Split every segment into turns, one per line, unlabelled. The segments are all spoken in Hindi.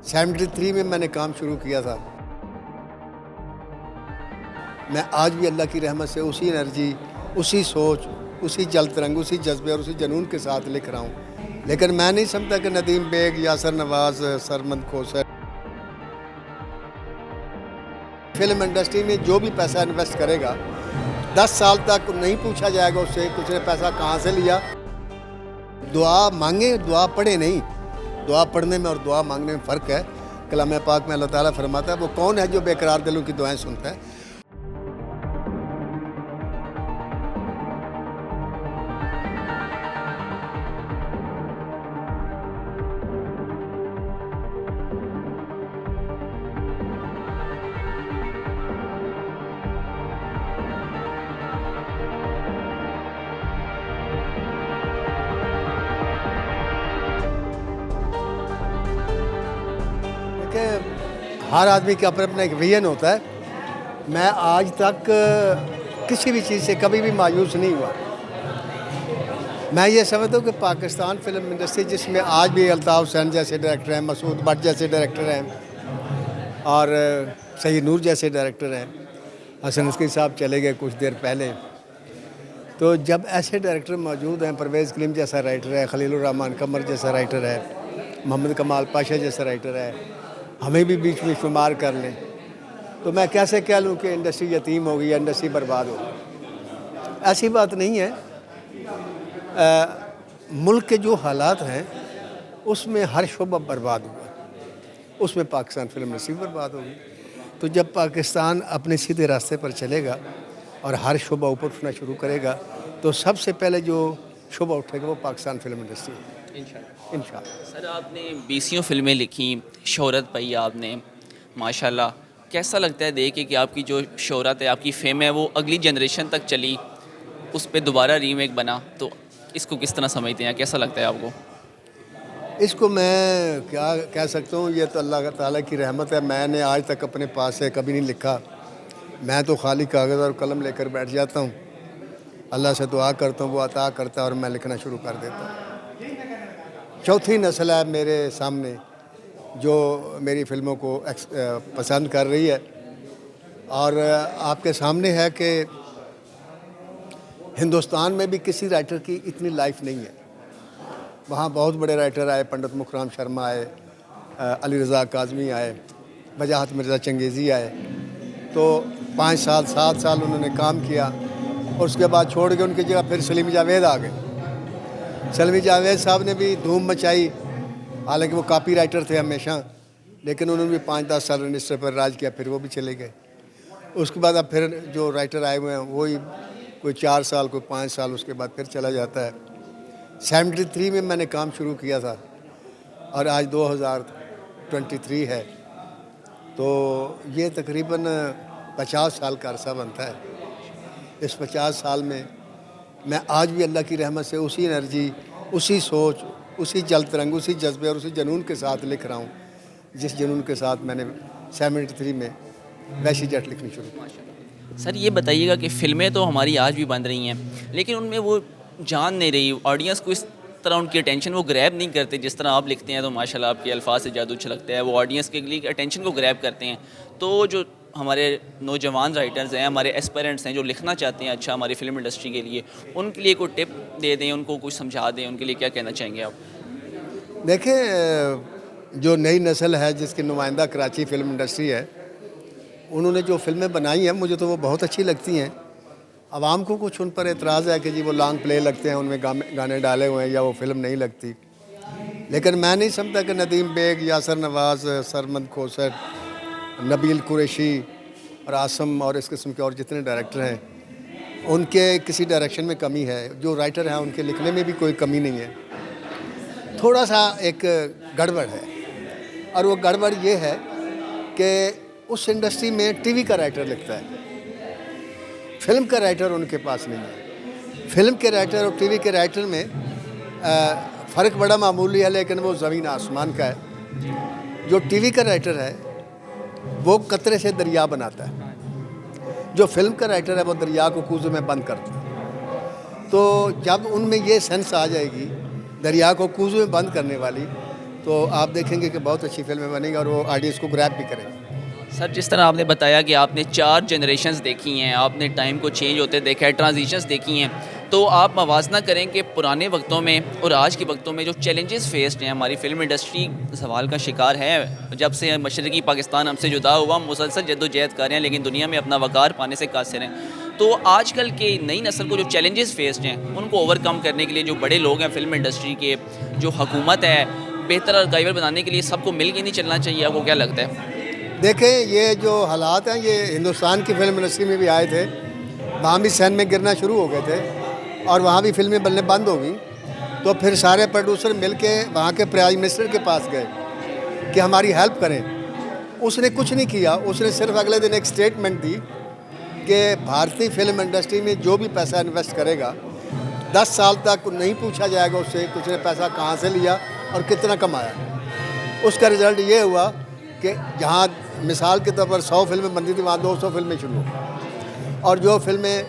73 में मैंने काम शुरू किया था। मैं आज भी अल्लाह की रहमत से उसी एनर्जी, उसी सोच, उसी जल तरंग, उसी जज्बे और उसी जुनून के साथ लिख रहा हूँ। लेकिन मैं नहीं समझता कि नदीम बेग, यासर नवाज़, सरमद खोसर, फिल्म इंडस्ट्री में जो भी पैसा इन्वेस्ट करेगा 10 साल तक नहीं पूछा जाएगा उससे कुछ ने पैसा कहाँ से लिया। दुआ मांगे, दुआ पढ़े नहीं। दुआ पढ़ने में और दुआ मांगने में फ़र्क है। कलाम पाक में अल्लाह ताला फरमाता है, वो कौन है जो बेकरार दिलों की दुआएं सुनता है। कि हर आदमी का अपना अपना एक विजन होता है। मैं आज तक किसी भी चीज़ से कभी भी मायूस नहीं हुआ। मैं ये समझता हूँ कि पाकिस्तान फिल्म इंडस्ट्री, जिसमें आज भी अल्ताफ़ हुसैन जैसे डायरेक्टर हैं, मसूद भट्ट जैसे डायरेक्टर हैं और सईद नूर जैसे डायरेक्टर हैं, हसन अस्करी साहब चले गए कुछ देर पहले। तो जब ऐसे डायरेक्टर मौजूद हैं, परवेज़ कलीम जैसा राइटर है, खलीलुर रहमान कमर जैसा राइटर है, मोहम्मद कमाल पाशा जैसा राइटर है, हमें भी बीच में शुमार कर लें, तो मैं कैसे कह लूँ कि इंडस्ट्री यतीम हो गई या इंडस्ट्री बर्बाद हो गई। ऐसी बात नहीं है। मुल्क के जो हालात हैं उसमें हर शोबा बर्बाद हुआ, उसमें पाकिस्तान फिल्म इंडस्ट्री बर्बाद होगी। तो जब पाकिस्तान अपने सीधे रास्ते पर चलेगा और हर शोबा ऊपर उठना शुरू करेगा, तो सबसे पहले जो शोबा उठेगा वो पाकिस्तान फिल्म इंडस्ट्री है, इंशाअल्लाह।
सर, आपने 20 फिल्में लिखी, शोहरत पाई आपने माशाल्लाह। कैसा लगता है देख के कि आपकी जो शोहरत है, आपकी फेम है, वो अगली जनरेशन तक चली, उस पर दोबारा रीमेक बना, तो इसको किस तरह समझते हैं, कैसा लगता है आपको?
इसको मैं क्या कह सकता हूँ, ये तो अल्लाह ताला की रहमत है। मैंने आज तक अपने पास से कभी नहीं लिखा। मैं तो खाली कागज़ और कलम लेकर बैठ जाता हूँ, अल्लाह से दुआ करता हूँ, वो अता करता है और मैं लिखना शुरू कर देता हूँ। चौथी नस्ल है मेरे सामने जो मेरी फ़िल्मों को पसंद कर रही है, और आपके सामने है कि हिंदुस्तान में भी किसी राइटर की इतनी लाइफ नहीं है। वहाँ बहुत बड़े राइटर आए, पंडित मुखराम शर्मा आए, अली रज़ा काज़मी आए, वजाहत मिर्ज़ा चंगेज़ी आए, तो 5 साल 7 साल उन्होंने काम किया और उसके बाद छोड़ के उनकी जगह फिर सलीम जावेद आ गए। सलीम जावेद साहब ने भी धूम मचाई, हालांकि वो कॉपी राइटर थे हमेशा, लेकिन उन्होंने भी 5-10 साल रजिस्टर पर राज किया, फिर वो भी चले गए। उसके बाद अब फिर जो राइटर आए हुए हैं वही कोई 4 साल, कोई 5 साल, उसके बाद फिर चला जाता है। 73 में मैंने काम शुरू किया था और आज 2023 है, तो ये तकरीबन 50 साल का अरसा बनता है। इस 50 साल में मैं आज भी अल्लाह की रहमत से उसी एनर्जी, उसी सोच, उसी जल तरंग, उसी जज्बे और उसी जुनून के साथ लिख रहा हूँ, जिस जुनून के साथ मैंने 73 में वैसी जट लिखनी शुरू की।
सर, ये बताइएगा कि फ़िल्में तो हमारी आज भी बन रही हैं, लेकिन उनमें वो जान नहीं रही, ऑडियंस को इस तरह उनकी अटेंशन वो ग्रैब नहीं करते। जिस तरह आप लिखते हैं तो माशाल्लाह आपके अल्फाज से जादू छलकता है, वो ऑडियंस के लिए अटेंशन को ग्रैब करते हैं। तो जो हमारे नौजवान राइटर्स हैं, हमारे एस्पायरेंट्स हैं, जो लिखना चाहते हैं अच्छा हमारी फ़िल्म इंडस्ट्री के लिए, उनके लिए कोई टिप दे दें, उनको कुछ समझा दें, उनके लिए क्या कहना चाहेंगे आप?
देखें, जो नई नस्ल है जिसकी नुमाइंदा कराची फ़िल्म इंडस्ट्री है, उन्होंने जो फ़िल्में बनाई हैं मुझे तो वो बहुत अच्छी लगती हैं। आवाम को कुछ उन पर एतराज़ है कि जी वो लॉन्ग प्ले लगते हैं, उनमें गाने डाले हुए हैं, या वो फ़िल्म नहीं लगती। लेकिन मैं नहीं समझता कि नदीम बेग, यासर नवाज़, सरमद खोसर, नबील कुरैशी और आसम और इस किस्म के और जितने डायरेक्टर हैं, उनके किसी डायरेक्शन में कमी है। जो राइटर हैं उनके लिखने में भी कोई कमी नहीं है। थोड़ा सा एक गड़बड़ है, और वो गड़बड़ ये है कि उस इंडस्ट्री में टीवी का राइटर लिखता है, फिल्म का राइटर उनके पास नहीं है। फिल्म के राइटर और टीवी के राइटर में फ़र्क बड़ा मामूली है, लेकिन वो ज़मीन आसमान का है। जो टीवी का राइटर है वो कतरे से दरिया बनाता है, जो फिल्म का राइटर है वो दरिया को कूज़ों में बंद करता है। तो जब उनमें ये सेंस आ जाएगी दरिया को कूज़ों में बंद करने वाली, तो आप देखेंगे कि बहुत अच्छी फिल्में बनेंगी और वो ऑडियंस को ग्रैब भी करेंगी।
सर, जिस तरह आपने बताया कि आपने 4 जनरेशन्स देखी हैं, आपने टाइम को चेंज होते देखा है, ट्रांजिशंस देखी हैं, तो आप मवाजना करें कि पुराने वक्तों में और आज के वक्तों में जो चैलेंजेस फेस्ड हैं, हमारी फ़िल्म इंडस्ट्री सवाल का शिकार है। जब से मशरक़ी पाकिस्तान हमसे जुदा हुआ, मुसलसल जद्दोजहद कर रहे हैं, लेकिन दुनिया में अपना वक़ार पाने से कासिर हैं। तो आजकल के नई नस्ल को जो चैलेंजेस फेस्ड हैं, उनको ओवरकम करने के लिए जो बड़े लोग हैं फ़िल्म इंडस्ट्री के, जो हुकूमत है, बेहतर और गाइबर बनाने के लिए सबको मिल के नहीं चलना चाहिए? आपको क्या लगता है?
देखें, ये जो हालात हैं ये हिंदुस्तान की फिल्म इंडस्ट्री में भी आए थे। वहाँ भी सहन में गिरना शुरू हो गए थे और वहाँ भी फिल्में बनने बंद हो गई। तो फिर सारे प्रोड्यूसर मिल के वहाँ के प्राइम मिनिस्टर के पास गए कि हमारी हेल्प करें। उसने कुछ नहीं किया। उसने सिर्फ अगले दिन एक स्टेटमेंट दी कि भारतीय फिल्म इंडस्ट्री में जो भी पैसा इन्वेस्ट करेगा 10 साल तक नहीं पूछा जाएगा उससे कि उसने पैसा कहाँ से लिया और कितना कमाया। उसका रिज़ल्ट ये हुआ कि जहाँ मिसाल के तौर पर 100 फिल्में बनती थी, वहाँ 200 फिल्में शुरू हो, और जो फिल्में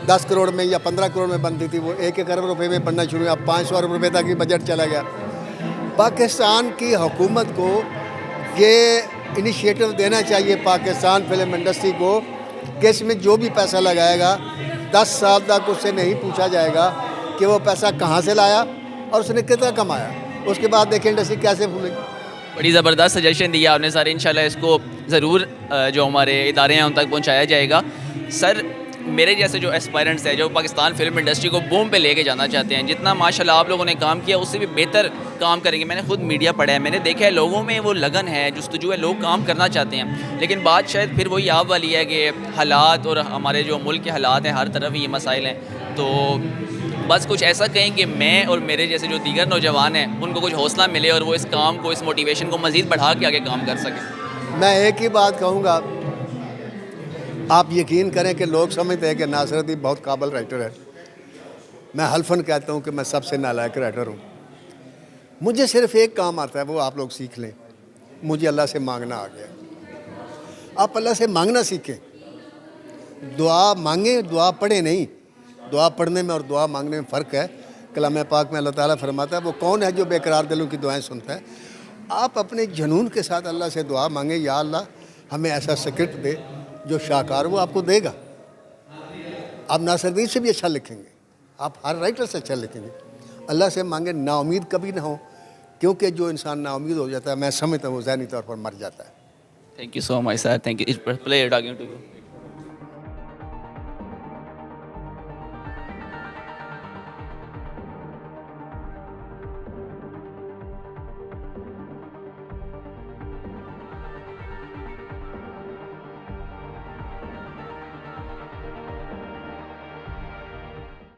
10 करोड़ में या 15 करोड़ में बनती थी वो 1-1 अरब रुपए में बनना शुरू हुआ। अब 500 अरब रुपए तक की बजट चला गया। पाकिस्तान की हुकूमत को ये इनिशिएटिव देना चाहिए पाकिस्तान फिल्म इंडस्ट्री को कि इसमें जो भी पैसा लगाएगा 10 साल तक उससे नहीं पूछा जाएगा कि वो पैसा कहाँ से लाया और उसने कितना कमाया। उसके बाद देखिए इंडस्ट्री कैसे फूलेगी।
बड़ी ज़बरदस्त सजेशन दिया आपने सर। इंशाल्लाह इसको ज़रूर जो हमारे इदारे हैं उन तक पहुंचाया जाएगा। सर, मेरे जैसे जो एस्पायरेंट्स हैं, जो पाकिस्तान फिल्म इंडस्ट्री को बूम पे लेके जाना चाहते हैं, जितना माशाल्लाह आप लोगों ने काम किया उससे भी बेहतर काम करेंगे। मैंने खुद मीडिया पढ़ा है, मैंने देखा है लोगों में वो लगन है, जुस्तजू है, लोग काम करना चाहते हैं। लेकिन बात शायद फिर वही आप वाली है कि हालात और हमारे जो मुल्क के हालात हैं, हर तरफ ये मसाइल हैं। तो बस कुछ ऐसा कहें कि मैं और मेरे जैसे जो दीगर नौजवान हैं उनको कुछ हौसला मिले और वो इस काम को, इस मोटिवेशन को मज़ीद बढ़ा के आगे काम कर सकें।
मैं एक ही बात कहूँगा, आप यकीन करें कि लोग समझते हैं कि नासिरुद्दीन बहुत काबिल राइटर है। मैं हल्फन कहता हूँ कि मैं सबसे नालायक राइटर हूँ। मुझे सिर्फ एक काम आता है, वो आप लोग सीख लें। मुझे अल्लाह से मांगना आ गया। आप अल्लाह से मांगना सीखें। दुआ मांगें, दुआ पढ़ें नहीं। दुआ पढ़ने में और दुआ मांगने में फ़र्क है। कलाम पाक में अल्लाह ताला फरमाता है, वो कौन है जो बेकरार दिलों की दुआएं सुनता है। आप अपने जुनून के साथ अल्लाह से दुआ मांगें, या अल्लाह हमें ऐसा स्क्रिप्ट दे जो शाहकार वो आपको देगा। आप नासिरुद्दीन से भी अच्छा लिखेंगे, आप हर राइटर से अच्छा लिखेंगे। अल्लाह से मांगे, नाउमीद कभी ना हो, क्योंकि जो इंसान नाउमीद हो जाता है, मैं समझता हूँ वो ज़हनी तौर पर मर जाता है।
Thank you so much sir. Thank you. It's player talking to you.